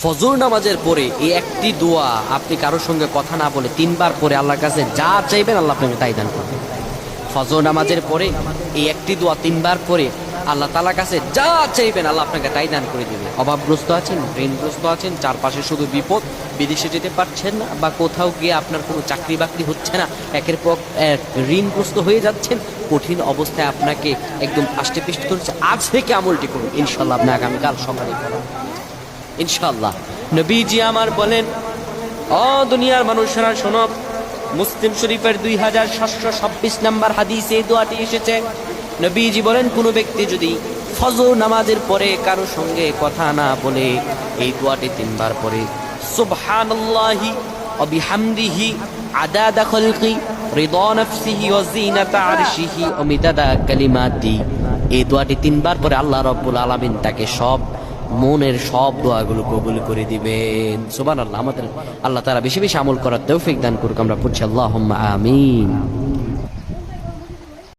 ফজর নামাজের পরে এই একটি দোয়া আপনি কারোর সঙ্গে কথা না বলে 3 বার পরে আল্লাহর কাছে যা চাইবেন আল্লাহ আপনাকে তাই দান করবেন। ফজর নামাজের পরে এই একটি দোয়া 3 বার পরে আল্লাহ তাআলার কাছে যা চাইবেন আল্লাহ আপনাকে তাই দান করে দিবে। অভাবগ্রস্ত আছেন, ঋণগ্রস্ত আছেন, চারপাশে শুধু বিপদ, বিদেশে যেতে পারছেন না, বা কোথাও গিয়ে আপনার কোনো চাকরি বাকরি হচ্ছে না, একের পর এক ঋণগ্রস্ত হয়ে যাচ্ছেন, কঠিন অবস্থায় আপনাকে একদম আষ্টেপৃষ্টে করেছে, আজ থেকে আমলটি করুন, ইনশাল্লাহ আপনি আগামীকাল সকালে করুন ইনশাল্লাহ। নবীজি আমার বলেন, ও দুনিয়ার মানুষেরা শোনো, মুসলিম শরীফের 2726 নম্বর হাদিসে এই দোয়াটি এসেছে। নবীজি বলেন, কোন ব্যক্তি যদি ফজর নামাজের পরে কারো সঙ্গে কথা না বলে এই দোয়াটি 3 বার পরে, সুবহানাল্লাহি ওয়া বিহামদিহি আদাদা খালকি রিদা নাফসিহি ওয়া জিনাতা আরশিহি ওয়া মিদাদা কালিমাতি, এই দোয়াটি 3 বার পরে আল্লাহ রাব্বুল আলামিন তাকে সব মনের সব দোয়াগুলো কবুল করে দিবেন। সুবহানাল্লাহ। আমাদের আল্লাহ তাআলা বেশি বেশি আমল করার তৌফিক দান করুক। আমরা পড়ছি আল্লাহুম্মা আমিন।